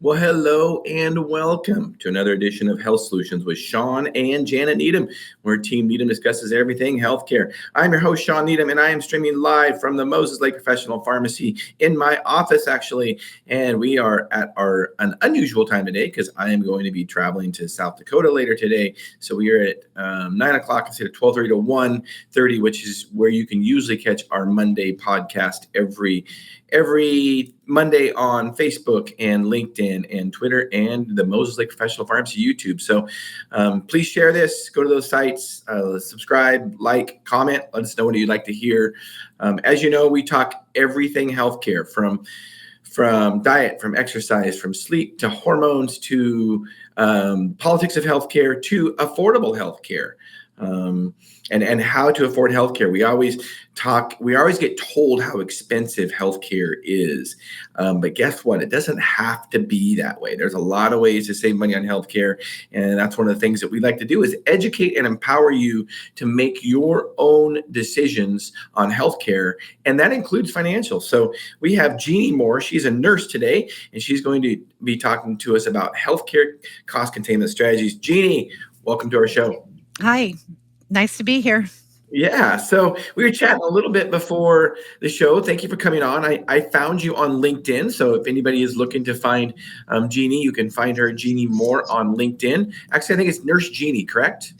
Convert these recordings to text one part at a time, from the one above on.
Well, hello and welcome to another edition of Health Solutions with Shawn and Jeanne Needham, where Team Needham discusses everything healthcare. I'm your host, Shawn Needham, and I am streaming live from the Moses Lake Professional Pharmacy in my office, actually. And we are at an unusual time today because I am going to be traveling to South Dakota later today. So we are at 9 o'clock instead of 12:30 to 1:30, which is where you can usually catch our Monday podcast every Monday on Facebook and LinkedIn and Twitter and the Moses Lake Professional Pharmacy YouTube. So please share this, go to those sites, subscribe, like, comment, let us know what you'd like to hear. As you know, we talk everything healthcare from diet, from exercise, from sleep to hormones to politics of healthcare to affordable healthcare. And how to afford healthcare. We always get told how expensive healthcare is. But guess what? It doesn't have to be that way. There's a lot of ways to save money on healthcare. And that's one of the things that we like to do is educate and empower you to make your own decisions on healthcare. And that includes financial. So we have Jeanne Moore. She's a nurse today, and she's going to be talking to us about healthcare cost containment strategies. Jeanne, welcome to our show. Hi, nice to be here. Yeah, so we were chatting a little bit before the show. Thank you for coming on. I found you on LinkedIn, so if anybody is looking to find Jeanne, you can find her Jeanne Moore on LinkedIn. Actually, I think it's Nurse Jeanne, correct?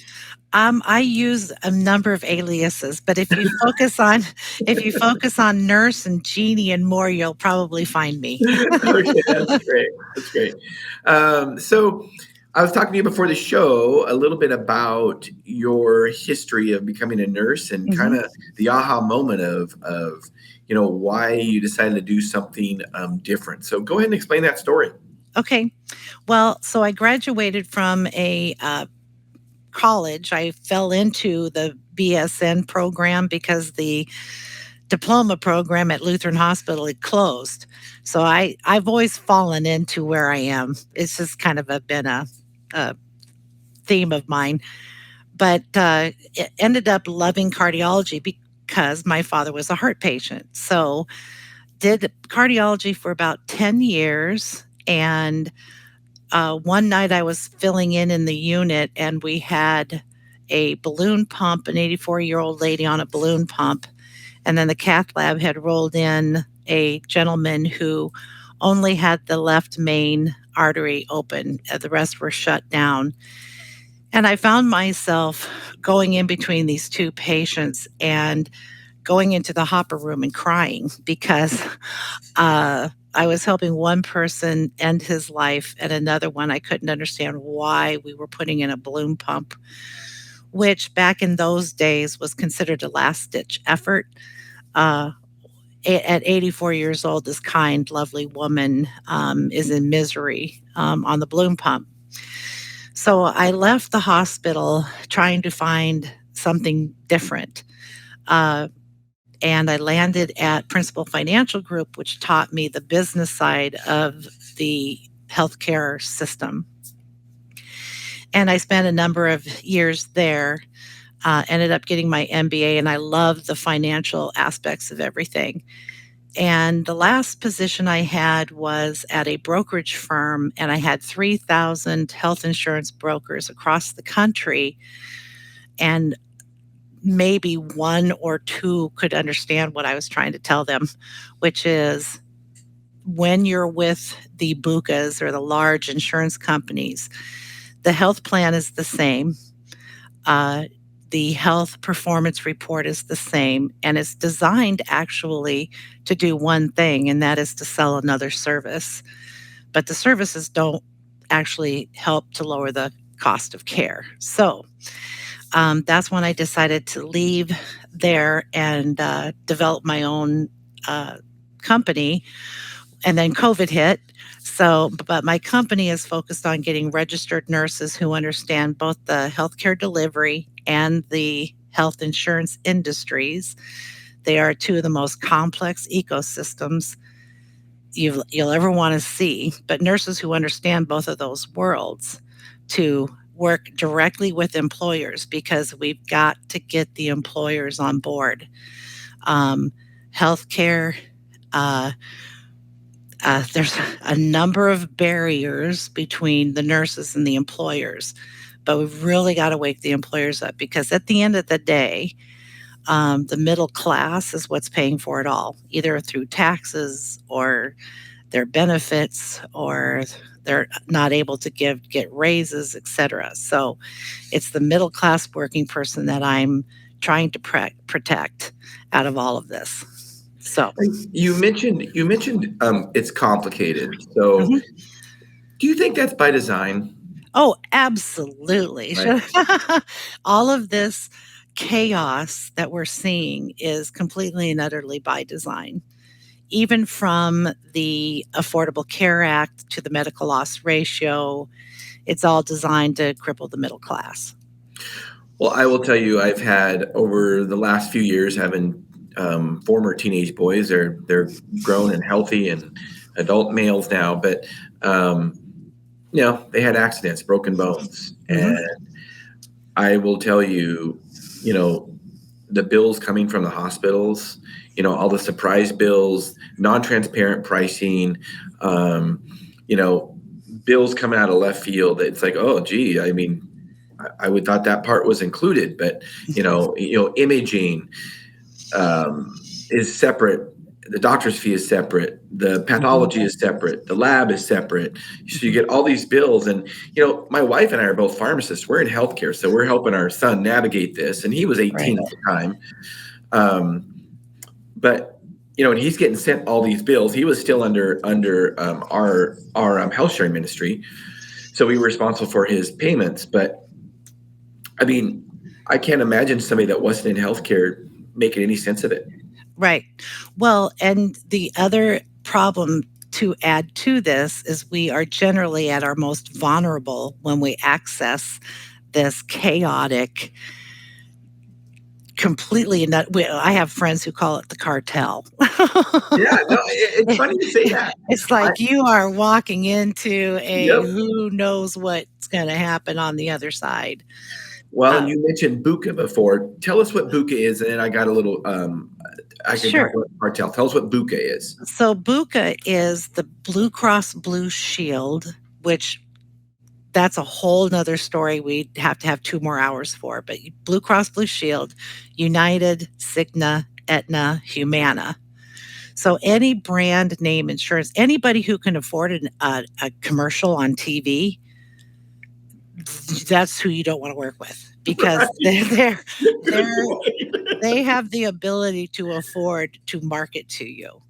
I use a number of aliases, but if you focus on Nurse and Jeannie and Moore, you'll probably find me. Okay, that's great. That's great. So I was talking to you before the show a little bit about your history of becoming a nurse and kind of the aha moment of why you decided to do something different. So go ahead and explain that story. Okay. Well, so I graduated from a college. I fell into the BSN program because the diploma program at Lutheran Hospital had closed. So I've always fallen into where I am. It's just kind of been a theme of mine. But it ended up loving cardiology because my father was a heart patient. So did cardiology for about 10 years. And one night I was filling in the unit, and we had a balloon pump, an 84-year-old lady on a balloon pump. And then the cath lab had rolled in a gentleman who only had the left main artery open. The rest were shut down. And I found myself going in between these two patients and going into the hopper room and crying because I was helping one person end his life, and another one I couldn't understand why we were putting in a balloon pump, which back in those days was considered a last-ditch effort. At 84 years old, this kind, lovely woman is in misery on the balloon pump. So I left the hospital trying to find something different. And I landed at Principal Financial Group, which taught me the business side of the healthcare system. And I spent a number of years there, ended up getting my MBA, and I loved the financial aspects of everything. And the last position I had was at a brokerage firm, and I had 3,000 health insurance brokers across the country. And maybe one or two could understand what I was trying to tell them, which is when you're with the BUCAs or the large insurance companies, the health plan is the same. The health performance report is the same, and it's designed actually to do one thing, and that is to sell another service. But the services don't actually help to lower the cost of care. So that's when I decided to leave there and develop my own company. And then COVID hit. So, but my company is focused on getting registered nurses who understand both the healthcare delivery and the health insurance industries. They are two of the most complex ecosystems you'll ever want to see, but nurses who understand both of those worlds to work directly with employers, because we've got to get the employers on board. Healthcare, there's a number of barriers between the nurses and the employers, but we've really got to wake the employers up, because at the end of the day, the middle class is what's paying for it all, either through taxes or their benefits, or they're not able to get raises, etc. So it's the middle class working person that I'm trying to protect out of all of this. So You mentioned it's complicated. So Mhm. do you think that's by design? Oh, absolutely. Right. All of this chaos that we're seeing is completely and utterly by design. Even from the Affordable Care Act to the medical loss ratio, it's all designed to cripple the middle class. Well, I will tell you, I've had over the last few years having former teenage boys. They're grown and healthy and adult males now, but they had accidents, broken bones, Mhm. and I will tell you, the bills coming from the hospitals, all the surprise bills, non-transparent pricing, um, you know, bills coming out of left field. It's like, oh, gee, I mean, I would thought that part was included, but imaging is separate. The doctor's fee is separate. The Mhm. pathology is separate. The lab is separate. So you get all these bills. And, my wife and I are both pharmacists. We're in healthcare. So we're helping our son navigate this. And he was 18 Right. at the time. But, and he's getting sent all these bills. He was still under our health sharing ministry. So we were responsible for his payments. But I mean, I can't imagine somebody that wasn't in healthcare making any sense of it. Right. Well, and the other problem to add to this is we are generally at our most vulnerable when we access this chaotic, completely not. I have friends who call it the cartel. Yeah, no, it's funny you say that. It's like you are walking into a Yep. who knows what's going to happen on the other side. Well, and you mentioned Buka before. Tell us what Buka is, and then I got a little. I can talk Sure. about cartel. Tell us what Buka is. So Buka is the Blue Cross Blue Shield, which that's a whole nother story we'd have to have 2 more hours for. But Blue Cross Blue Shield, United, Cigna, Aetna, Humana. So any brand name insurance, anybody who can afford a commercial on TV, that's who you don't want to work with, because Right. they have the ability to afford to market to you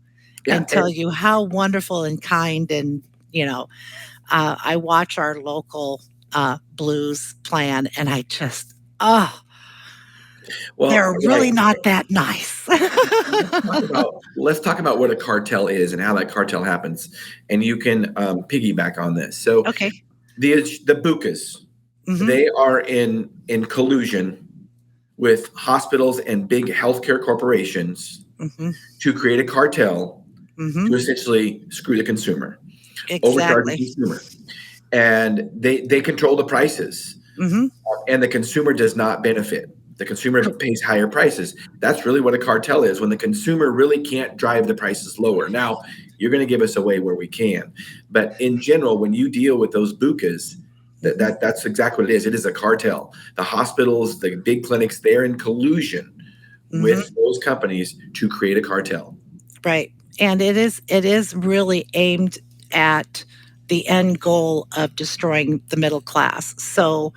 Yeah, and tell you how wonderful and kind, and I watch our local blues plan, and I just well, they're really not that nice. let's talk about what a cartel is and how that cartel happens, and you can piggyback on this. So Okay. the Bukas, Hmm. they are in collusion with hospitals and big healthcare corporations Hmm. to create a cartel Hmm. to essentially screw the consumer, overcharge the Exactly. consumer. And they control the prices, Hmm. and the consumer does not benefit. The consumer pays higher prices. That's really what a cartel is, when the consumer really can't drive the prices lower. Now, you're going to give us away where we can. But in general, when you deal with those bukas, that's exactly what it is. It is a cartel. The hospitals, the big clinics, they're in collusion Hmm. with those companies to create a cartel. Right. And it is really aimed at the end goal of destroying the middle class. So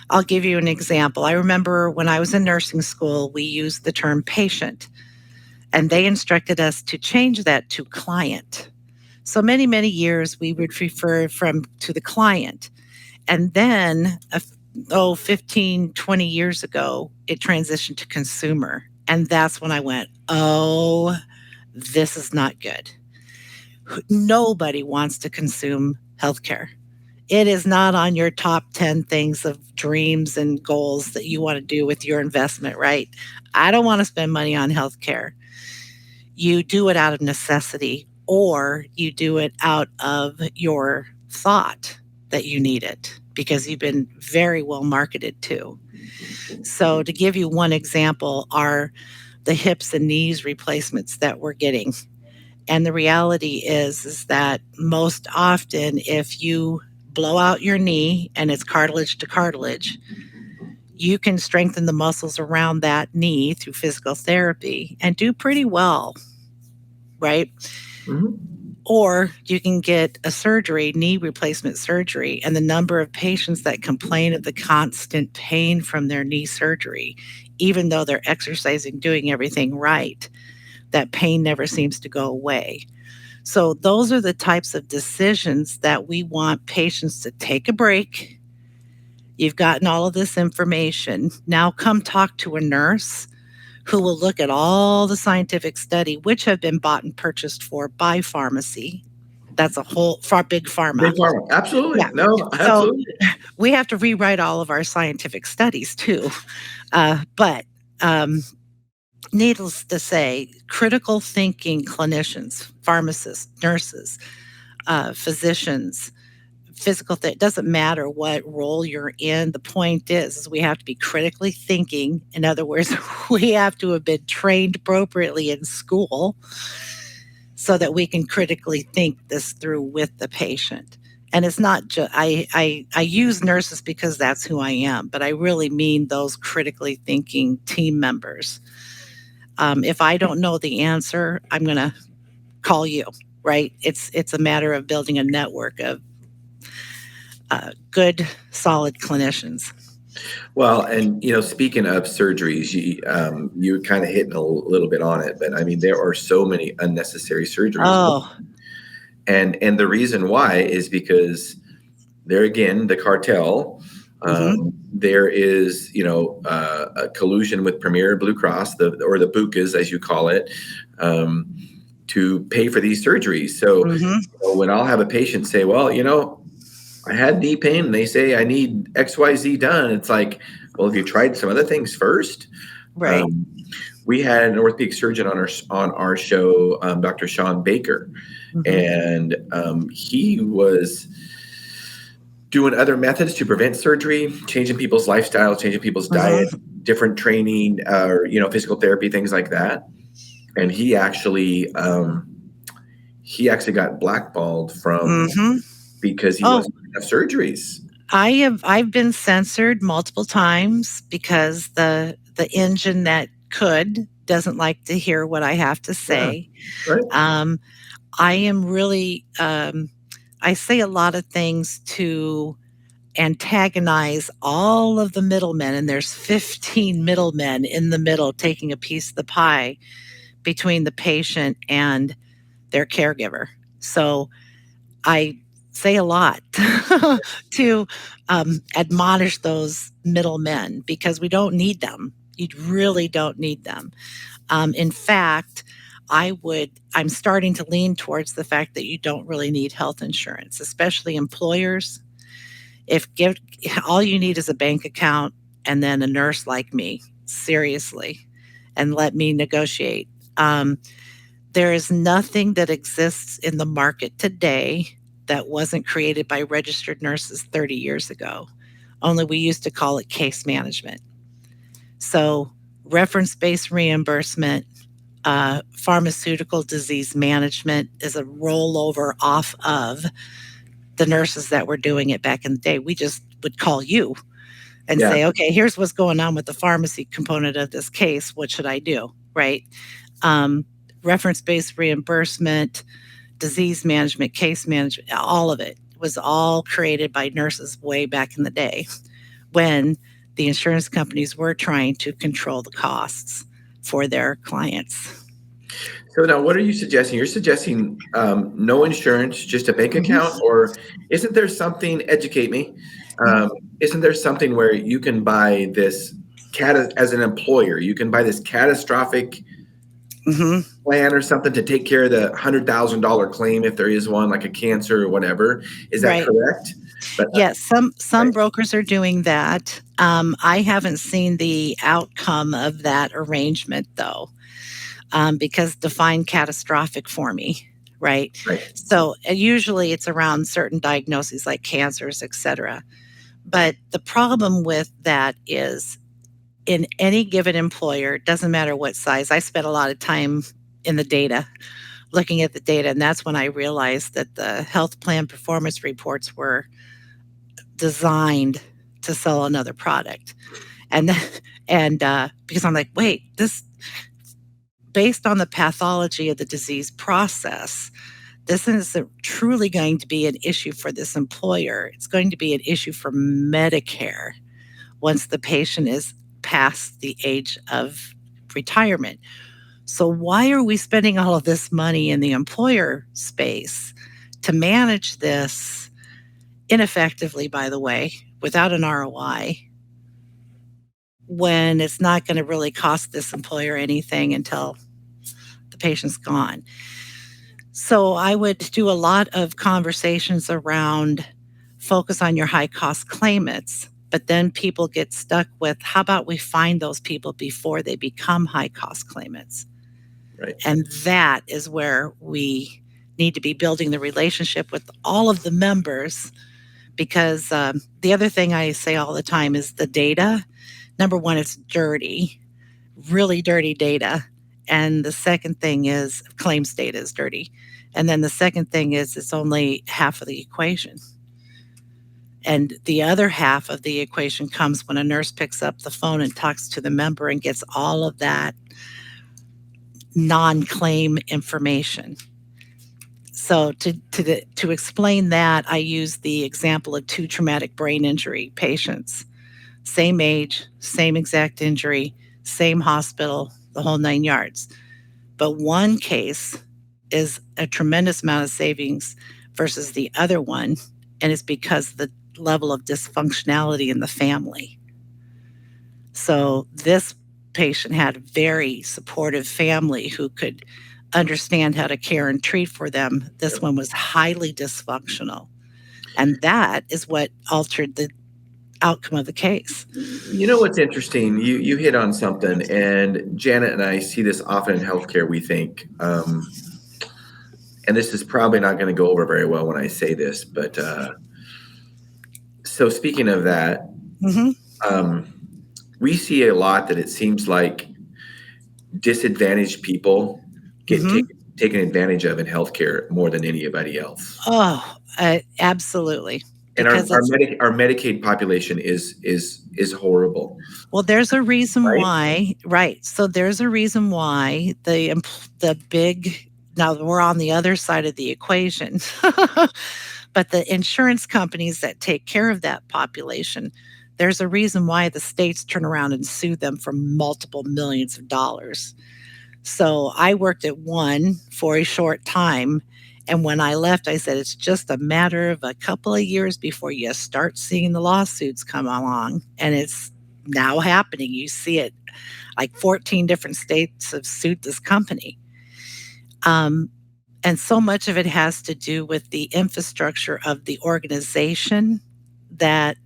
I'll give you an example. I remember when I was in nursing school, we used the term patient, and they instructed us to change that to client. So many, many years we would refer to the client. And then, 15, 20 years ago, it transitioned to consumer. And that's when I went, oh, this is not good. Nobody wants to consume healthcare. It is not on your top 10 things of dreams and goals that you want to do with your investment, right? I don't want to spend money on healthcare. You do it out of necessity, or you do it out of your thought that you need it because you've been very well marketed to. So, to give you one example, are the hips and knees replacements that we're getting. And the reality is that most often, if you blow out your knee and it's cartilage to cartilage, you can strengthen the muscles around that knee through physical therapy and do pretty well, right? Mm-hmm. Or you can get a surgery, knee replacement surgery, and the number of patients that complain of the constant pain from their knee surgery, even though they're exercising, doing everything right, that pain never seems to go away. So those are the types of decisions that we want patients to take a break. You've gotten all of this information. Now come talk to a nurse who will look at all the scientific study, which have been bought and purchased for by pharmacy. That's a whole big pharma. Big pharma. Absolutely. Yeah. No, So absolutely. we have to rewrite all of our scientific studies too. But needless to say, critical thinking clinicians, pharmacists, nurses, physicians, it doesn't matter what role you're in. The point is we have to be critically thinking. In other words, we have to have been trained appropriately in school so that we can critically think this through with the patient. And it's not just, I use nurses because that's who I am, but I really mean those critically thinking team members. If I don't know the answer, I'm going to call you, right? It's a matter of building a network of good, solid clinicians. Well, and speaking of surgeries, you're kind of hitting a little bit on it, but I mean, there are so many unnecessary surgeries. Oh, and the reason why is because there again, the cartel. There is, a collusion with Premier Blue Cross, or the BUCAs, as you call it, to pay for these surgeries. So when I'll have a patient say, well, I had knee pain and they say I need XYZ done, it's like, well, have you tried some other things first? right. We had an orthopedic surgeon on our show, Dr. Shawn Baker, and he was doing other methods to prevent surgery, changing people's lifestyle, changing people's diet, different training, or physical therapy, things like that. And he actually got blackballed from because he wasn't doing enough surgeries. I've been censored multiple times because the engine that doesn't like to hear what I have to say. Yeah, right. I am really I say a lot of things to antagonize all of the middlemen, and there's 15 middlemen in the middle taking a piece of the pie between the patient and their caregiver. So I say a lot to admonish those middlemen because we don't need them. You really don't need them. In fact, I'm starting to lean towards the fact that you don't really need health insurance, especially employers. All you need is a bank account and then a nurse like me, seriously, and let me negotiate. There is nothing that exists in the market today that wasn't created by registered nurses 30 years ago. Only we used to call it case management. So reference-based reimbursement, pharmaceutical disease management is a rollover off of the nurses that were doing it back in the day. We just would call you and say, okay, here's what's going on with the pharmacy component of this case. What should I do? Right? Reference-based reimbursement, disease management, case management, all of it was all created by nurses way back in the day when the insurance companies were trying to control the costs for their clients. So now what are you suggesting? You're suggesting no insurance, just a bank account, or isn't there something, educate me, isn't there something where you can buy this, as an employer, you can buy this catastrophic plan or something to take care of the $100,000 claim if there is one, like a cancer or whatever. Is that correct? But, yes, some brokers are doing that. I haven't seen the outcome of that arrangement though, because define catastrophic for me, right? So usually it's around certain diagnoses like cancers, et cetera. But the problem with that is in any given employer, it doesn't matter what size. I spent a lot of time in the data looking at the data. And that's when I realized that the health plan performance reports were designed to sell another product. And because I'm like, wait, this, based on the pathology of the disease process, this isn't truly going to be an issue for this employer. It's going to be an issue for Medicare once the patient is past the age of retirement. So why are we spending all of this money in the employer space to manage this ineffectively, by the way, without an ROI, when it's not going to really cost this employer anything until the patient's gone? So I would do a lot of conversations around focus on your high cost claimants, but then people get stuck with, how about we find those people before they become high cost claimants? Right. And that is where we need to be building the relationship with all of the members, because the other thing I say all the time is the data. Number one, it's dirty, really dirty data. And the second thing is claims data is dirty. And then the second thing is it's only half of the equation. And the other half of the equation comes when a nurse picks up the phone and talks to the member and gets all of that non-claim information. So to explain that, I use the example of 2 traumatic brain injury patients. Same age, same exact injury, same hospital, the whole 9 yards. But one case is a tremendous amount of savings versus the other one, and it's because of the level of dysfunctionality in the family. So this patient had a very supportive family who could understand how to care and treat for them. This one was highly dysfunctional, and that is what altered the outcome of the case. You know what's interesting? You hit on something, and Janet and I see this often in healthcare. We think, and this is probably not going to go over very well when I say this, but so speaking of that, we see a lot that it seems like disadvantaged people get taken advantage of in healthcare more than anybody else. Oh, absolutely. And our Medicaid population is horrible. Well, there's a reason Right? why, right? So there's a reason why the big, now we're on the other side of the equation, but the insurance companies that take care of that population, there's a reason why the states turn around and sue them for multiple millions of dollars. So I worked at one for a short time. And when I left, I said, it's just a matter of a couple of years before you start seeing the lawsuits come along. And it's now happening. You see it, like 14 different states have sued this company. And so much of it has to do with the infrastructure of the organization that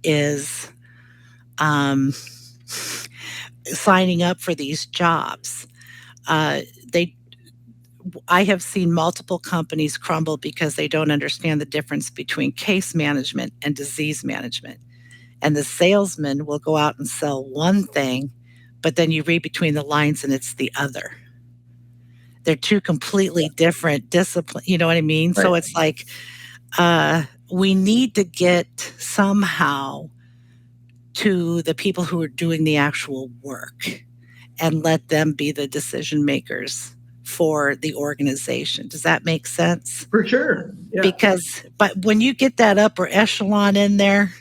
is signing up for these jobs. I have seen multiple companies crumble because they don't understand the difference between case management and disease management. And the salesman will go out and sell one thing, but then you read between the lines and it's the other. They're two completely different disciplines. You know what I mean? Right. So it's like we need to get somehow to the people who are doing the actual work and let them be the decision makers for the organization. Does that make sense? For sure. Yeah. But when you get that upper echelon in there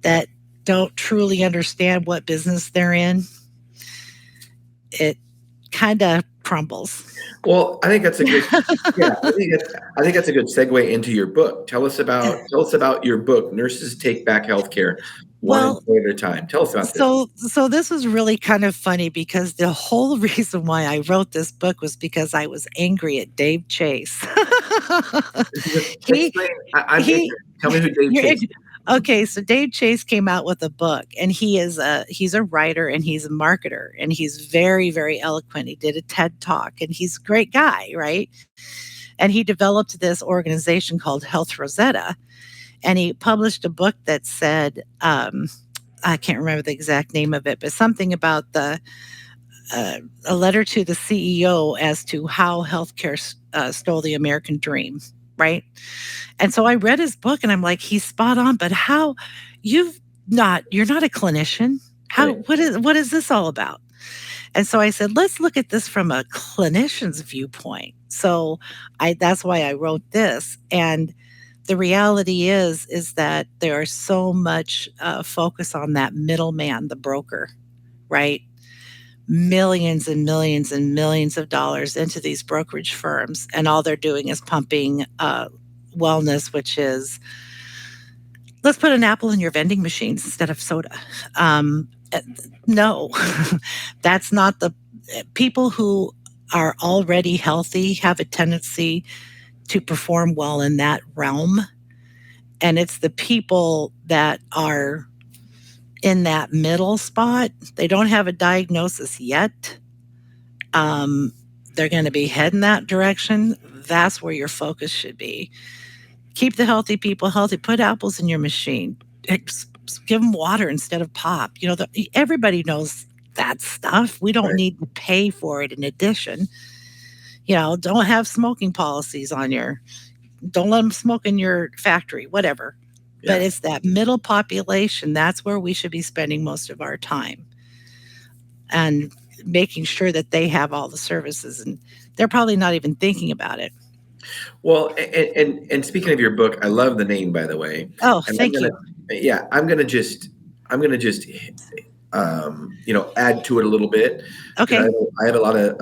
that don't truly understand what business they're in, it kind of crumbles. Well, I think that's a good. Yeah, I think that's a good segue into your book. Tell us about your book, Nurses Take Back Healthcare, one employee at a time. Tell us about this. So this was really kind of funny because the whole reason why I wrote this book was because I was angry at Dave Chase. Tell me who Dave Chase is. Okay, so Dave Chase came out with a book, and he's a writer and he's a marketer, and he's very, very eloquent. He did a TED Talk, and he's a great guy, right? And he developed this organization called Health Rosetta, and he published a book that said, I can't remember the exact name of it, but something about a letter to the CEO as to how healthcare stole the American dream, right? And so I read his book and I'm like, he's spot on, but how you're not a clinician. How, Right. what is this all about? And so I said, let's look at this from a clinician's viewpoint. So that's why I wrote this. And the reality is that there's so much focus on that middleman, the broker, right? Millions and millions and millions of dollars into these brokerage firms, and all they're doing is pumping wellness, which is, let's put an apple in your vending machines instead of soda. No, that's not the people who are already healthy have a tendency to perform well in that realm. And it's the people that are in that middle spot. They don't have a diagnosis yet. They're going to be heading that direction. That's where your focus should be. Keep the healthy people healthy. Put apples in your machine. Give them water instead of pop. Everybody knows that stuff. We don't need to pay for it in addition. Don't have smoking policies on don't let them smoke in your factory, whatever. Yeah. But it's that middle population. That's where we should be spending most of our time and making sure that they have all the services. And they're probably not even thinking about it. Well, and speaking of your book, I love the name, by the way. Oh, thank you. Yeah, I'm gonna just add to it a little bit. Okay. I have a lot of,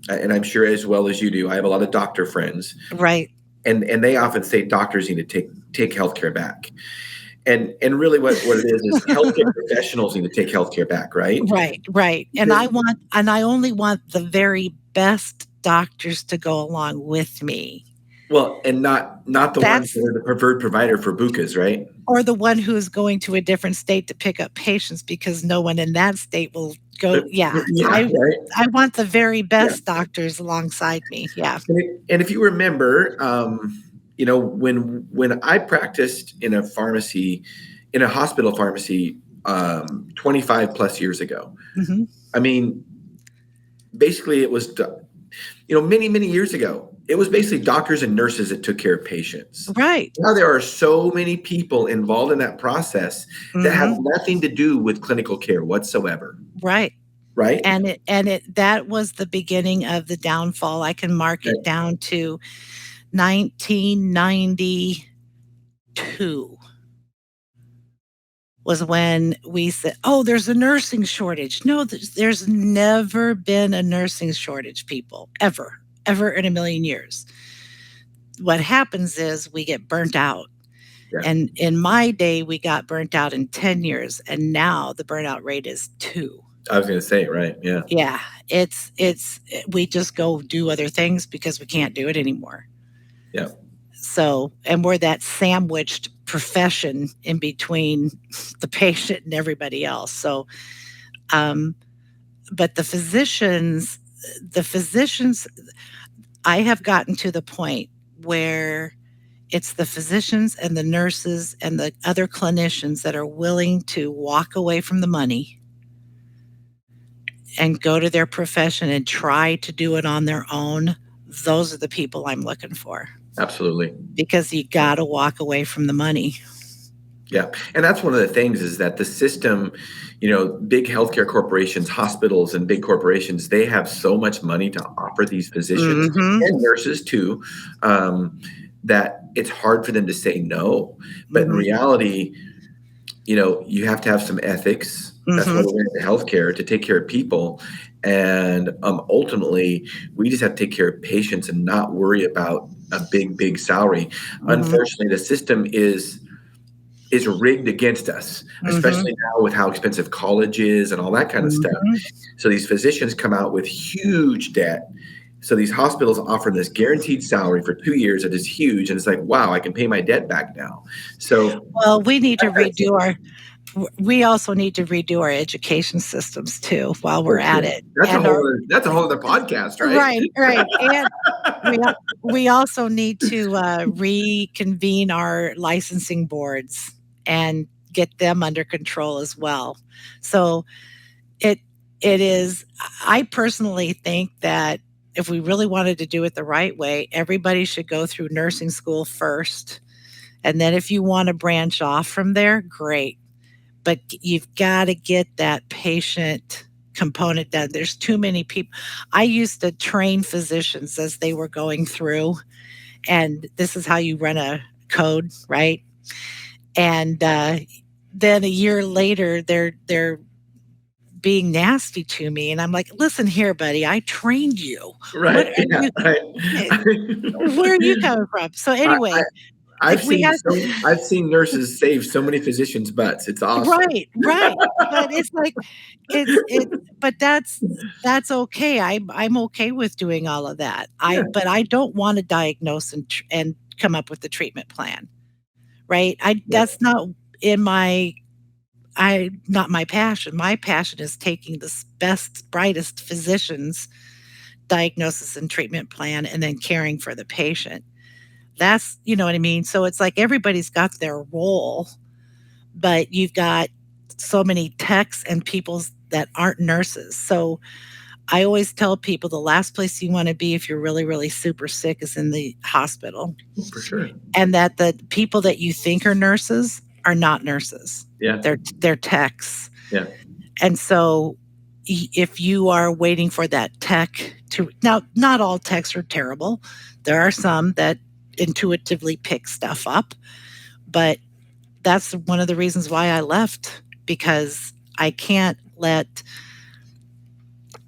and I'm sure as well as you do, I have a lot of doctor friends. Right. And they often say doctors need to take healthcare back. And really what it is healthcare professionals need to take healthcare back, right? Right. And I only want the very best doctors to go along with me. Well, and not the ones that are the preferred provider for bucas, right? Or the one who is going to a different state to pick up patients because no one in that state will go. Right? I want the very best doctors alongside me. Yeah. And if you remember, when I practiced in a pharmacy, in a hospital pharmacy, 25 plus years ago, mm-hmm. I mean, basically it was, many, many years ago, it was basically doctors and nurses that took care of patients. Right. Now there are so many people involved in that process mm-hmm. that have nothing to do with clinical care whatsoever. Right. Right. And that was the beginning of the downfall. I can mark it down to 1992 was when we said, oh, there's a nursing shortage. No, there's never been a nursing shortage, people, ever in a million years. What happens is we get burnt out. Yeah. And in my day, we got burnt out in 10 years. And now the burnout rate is 2. I was going to say, right. Yeah. Yeah. We just go do other things because we can't do it anymore. Yeah. So, and we're that sandwiched profession in between the patient and everybody else. So, but the physicians, I have gotten to the point where it's the physicians and the nurses and the other clinicians that are willing to walk away from the money and go to their profession and try to do it on their own. Those are the people I'm looking for. Absolutely. Because you got to walk away from the money. Yeah. And that's one of the things is that the system, big healthcare corporations, hospitals and big corporations, they have so much money to offer these physicians mm-hmm. and nurses too, that it's hard for them to say no. But mm-hmm. in reality, you have to have some ethics. Mm-hmm. That's why we're into healthcare, to take care of people. And ultimately, we just have to take care of patients and not worry about a big salary. Mm-hmm. Unfortunately, the system is rigged against us, especially mm-hmm. now with how expensive college is and all that kind of mm-hmm. stuff. So these physicians come out with huge debt. So these hospitals offer this guaranteed salary for 2 years that is huge. And it's like, wow, I can pay my debt back now. So, well, we also need to redo our education systems too while we're at it. That's a whole other podcast, right? Right. And we also need to reconvene our licensing boards and get them under control as well. So it is, I personally think that if we really wanted to do it the right way, everybody should go through nursing school first. And then if you want to branch off from there, great. But you've got to get that patient component done. There's too many people. I used to train physicians as they were going through, and this is how you run a code, right? And then a year later, they're being nasty to me, and I'm like, listen here, buddy, I trained you. Right. Yeah, right. Where are you coming from? So anyway, I've seen nurses save so many physicians' butts. It's awesome. Right. But it's like but that's okay. I'm okay with doing all of that. But I don't want to diagnose and come up with the treatment plan. Right? That's not not my passion. My passion is taking the best, brightest physicians' diagnosis and treatment plan and then caring for the patient. That's, you know what I mean? So it's like everybody's got their role, but you've got so many techs and people that aren't nurses. So I always tell people the last place you want to be if you're really, really super sick is in the hospital. For sure. And that the people that you think are nurses are not nurses. Yeah. They're techs. Yeah. And so if you are waiting for that tech now, not all techs are terrible. There are some that intuitively pick stuff up, but that's one of the reasons why I left, because I can't let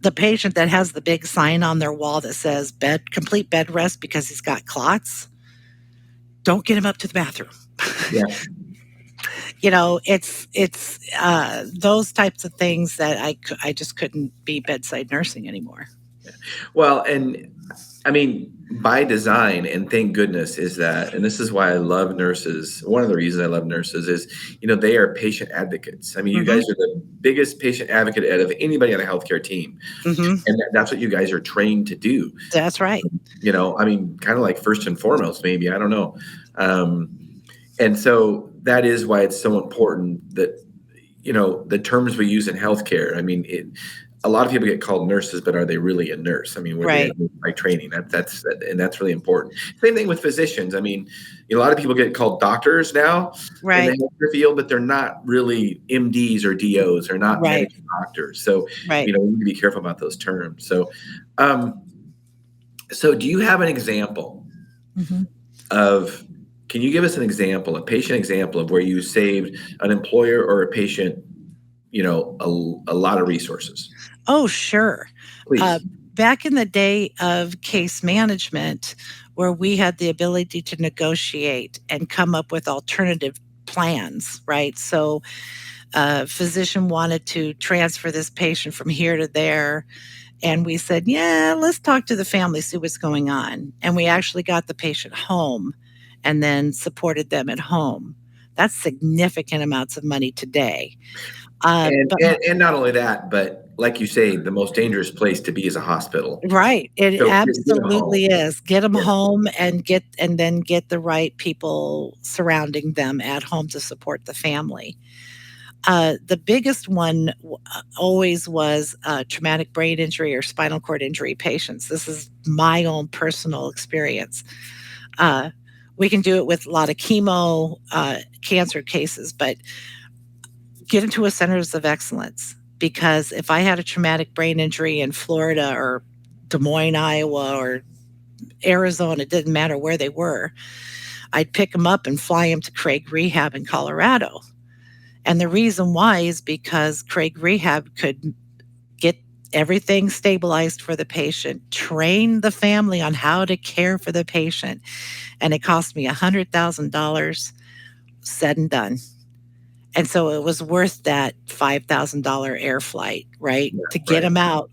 the patient that has the big sign on their wall that says complete bed rest because he's got clots, don't get him up to the bathroom. Yeah. It's those types of things that I just couldn't be bedside nursing anymore. Well, and I mean, by design, and thank goodness is that, and this is why I love nurses. One of the reasons I love nurses is, they are patient advocates. I mean, you guys are the biggest patient advocate out of anybody on a healthcare team. And that's what you guys are trained to do. That's right. I mean, kind of like first and foremost, maybe, I don't know. And so that is why it's so important that, the terms we use in healthcare, I mean, a lot of people get called nurses, but are they really a nurse? I mean, they by training? That's really important. Same thing with physicians. I mean, a lot of people get called doctors now in the healthcare field, but they're not really MDs or DOs. They're not medical doctors. So, we need to be careful about those terms. So, so do you have an example of? Can you give us an example, a patient example of where you saved an employer or a patient, a lot of resources? Oh, sure. Please. Back in the day of case management, where we had the ability to negotiate and come up with alternative plans, right? So a physician wanted to transfer this patient from here to there. And we said, yeah, let's talk to the family, see what's going on. And we actually got the patient home and then supported them at home. That's significant amounts of money today. And not only that, but like you say, the most dangerous place to be is a hospital. Right. It absolutely is. Get them home and then get the right people surrounding them at home to support the family. The biggest one always was traumatic brain injury or spinal cord injury patients. This is my own personal experience. We can do it with a lot of chemo, cancer cases, but get into a centers of excellence, because if I had a traumatic brain injury in Florida or Des Moines, Iowa, or Arizona, it didn't matter where they were, I'd pick them up and fly them to Craig Rehab in Colorado. And the reason why is because Craig Rehab could get everything stabilized for the patient, train the family on how to care for the patient. And it cost me $100,000 said and done. And so it was worth that $5,000 air flight, right? To get them out,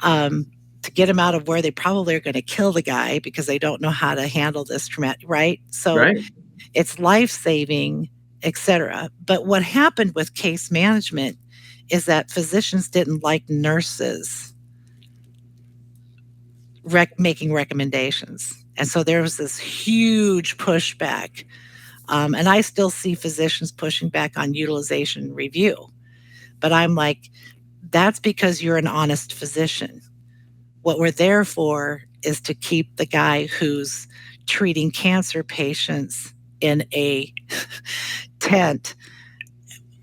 of where they probably are going to kill the guy because they don't know how to handle this traumatic, right? So it's life-saving, et cetera. But what happened with case management is that physicians didn't like nurses making recommendations. And so there was this huge pushback. And I still see physicians pushing back on utilization review. But I'm like, That's because you're an honest physician. What we're there for is to keep the guy who's treating cancer patients in a tent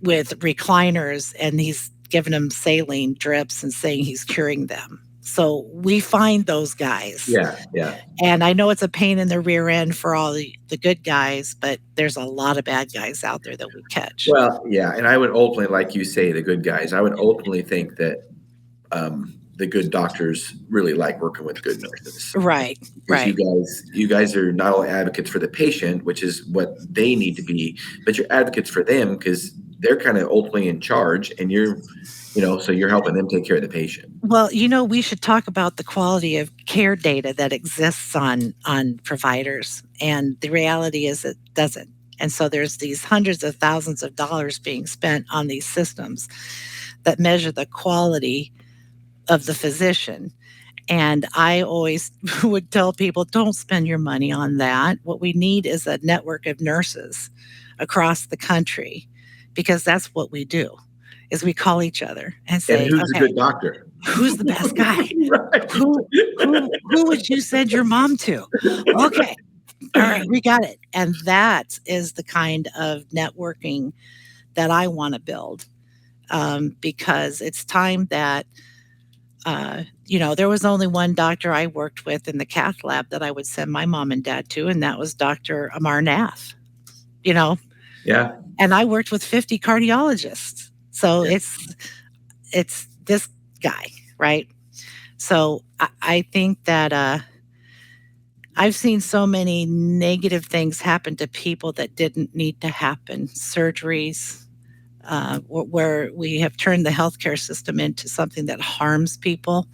with recliners and he's giving them saline drips and saying he's curing them. So we find those guys. Yeah, yeah. And I know it's a pain in the rear end for all the good guys, but there's a lot of bad guys out there that we catch. Well, yeah, and I would ultimately, like you say, the good guys, I would ultimately think that the good doctors really like working with good nurses. Right, Because right. you guys are not only advocates for the patient, which is what they need to be, but you're advocates for them because they're kind of ultimately in charge, and so you're helping them take care of the patient. Well, we should talk about the quality of care data that exists on providers, and the reality is it doesn't. And so there's these hundreds of thousands of dollars being spent on these systems that measure the quality of the physician. And I always would tell people, don't spend your money on that. What we need is a network of nurses across the country, because that's what we do, is we call each other and say, And who's okay, a good doctor? who's the best guy? Right. Who would you send your mom to? Okay. All right, we got it. And that is the kind of networking that I want to build, because it's time that, there was only one doctor I worked with in the cath lab that I would send my mom and dad to, and that was Dr. Amar Nath, Yeah. And I worked with 50 cardiologists. So Yeah. it's this guy, right? So I think that I've seen so many negative things happen to people that didn't need to happen. Surgeries, where we have turned the healthcare system into something that harms people.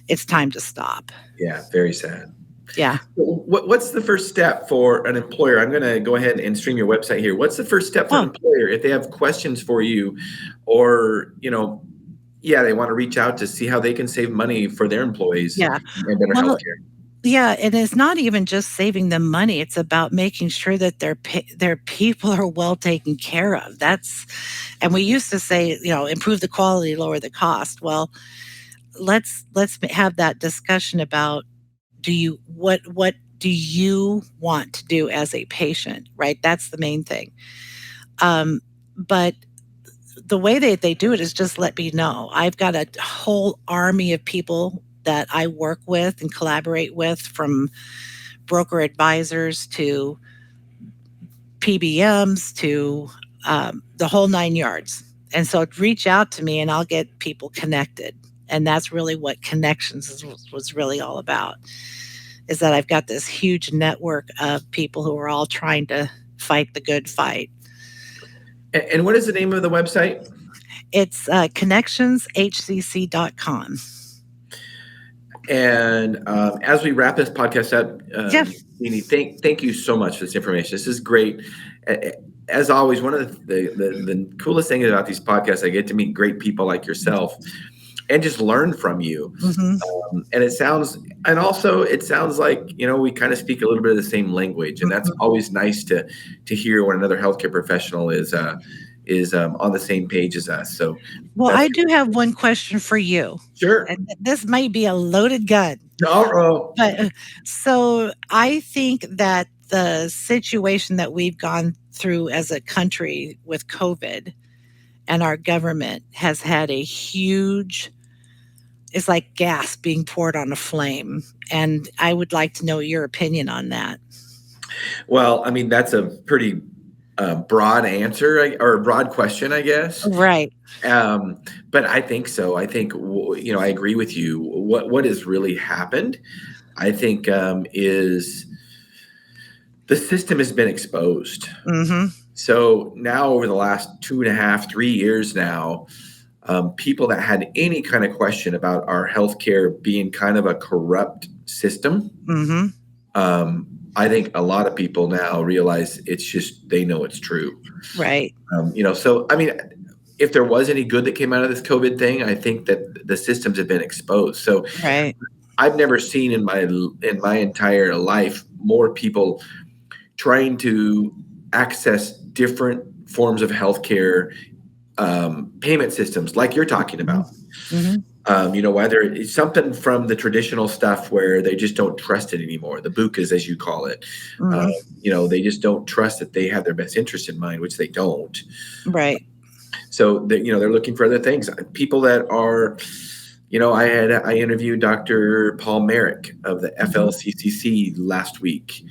It's time to stop. Yeah, very sad. Yeah. What's the first step for an employer? I'm going to go ahead and stream your website here. What's the first step for an employer if they have questions for you, or they want to reach out to see how they can save money for their employees Yeah. and better healthcare? Yeah, and it's not even just saving them money. It's about making sure that their people are well taken care of. And we used to say, improve the quality, lower the cost. Well, let's have that discussion about what do you want to do as a patient, right? That's the main thing. But the way they do it is just let me know. I've got a whole army of people that I work with and collaborate with, from broker advisors to PBMs to the whole 9 yards. And so reach out to me and I'll get people connected. And that's really what connections was really all about, is that I've got this huge network of people who are all trying to fight the good fight. And what is the name of the website? It's connectionshcc.com. And as we wrap this podcast up, Jeannie, thank you so much for this information. This is great. As always, one of the coolest things about these podcasts, I get to meet great people like yourself and just learn from you. Mm-hmm. And it sounds like, we kind of speak a little bit of the same language, and that's always nice to hear when another healthcare professional is on the same page as us. So, well, I do have one question for you. Sure. And this might be a loaded gun. But so I think that the situation that we've gone through as a country with COVID and our government has had a huge, it's like gas being poured on a flame. And I would like to know your opinion on that. Well, I mean, that's a pretty broad answer, or a broad question, I guess. Right. But I think so. I think, I agree with you. What has really happened, I think, is the system has been exposed. Mm-hmm. So now over the last 2.5, 3 years now, people that had any kind of question about our healthcare being kind of a corrupt system, I think a lot of people now realize they know it's true. Right. So, I mean, if there was any good that came out of this COVID thing, I think that the systems have been exposed. So right. I've never seen in my entire life more people trying to access different forms of healthcare payment systems like you're talking about. Mm-hmm. Whether it's something from the traditional stuff where they just don't trust it anymore, the bukas, as you call it. Mm-hmm. They just don't trust that they have their best interest in mind, which they don't. Right. So they're looking for other things. People that are, I interviewed Dr. Paul Merrick of the FLCCC last week,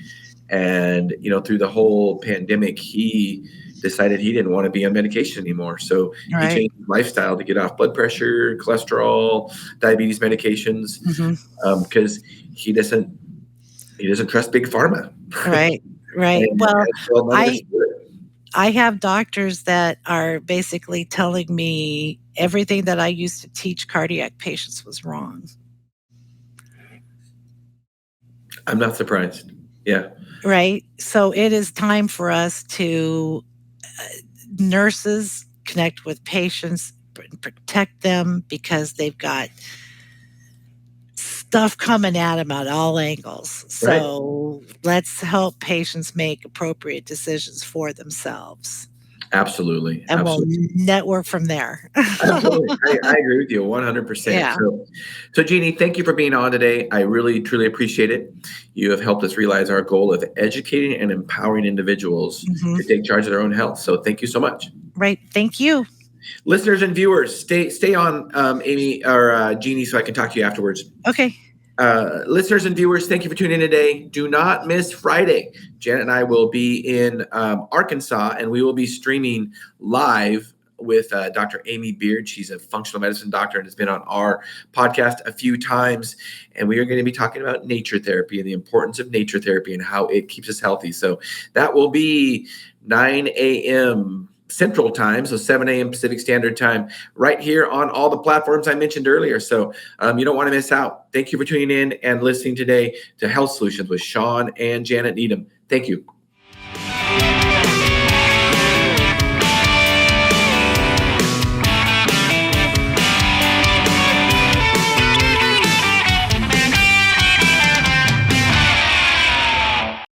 and through the whole pandemic, he decided he didn't want to be on medication anymore. So he Right. changed his lifestyle to get off blood pressure, cholesterol, diabetes medications, Mm-hmm. because he doesn't trust big pharma. Right. Right. And Well, well I understood. I have doctors that are basically telling me everything that I used to teach cardiac patients was wrong. I'm not surprised. Yeah. Right. So it is time for us to nurses connect with patients, protect them because they've got stuff coming at them at all angles. Right. So let's help patients make appropriate decisions for themselves. Absolutely. And Absolutely. we'll network from there. Absolutely. I agree with you 100%. Yeah. So Jeanne, thank you for being on today. I really, truly appreciate it. You have helped us realize our goal of educating and empowering individuals to take charge of their own health. So thank you so much. Right. Thank you. Listeners and viewers, stay on, Amy or Jeanne, so I can talk to you afterwards. Okay. Listeners and viewers, thank you for tuning in today. Do not miss Friday. Janet and I will be in Arkansas, and we will be streaming live with Dr. Amy Beard. She's a functional medicine doctor and has been on our podcast a few times. And we are going to be talking about nature therapy and the importance of nature therapy and how it keeps us healthy. So that will be 9 a.m. Central Time, so 7 a.m. Pacific Standard Time, right here on all the platforms I mentioned earlier. So you don't want to miss out. Thank you for tuning in and listening today to Health Solutions with Shawn and Janet Needham. Thank you.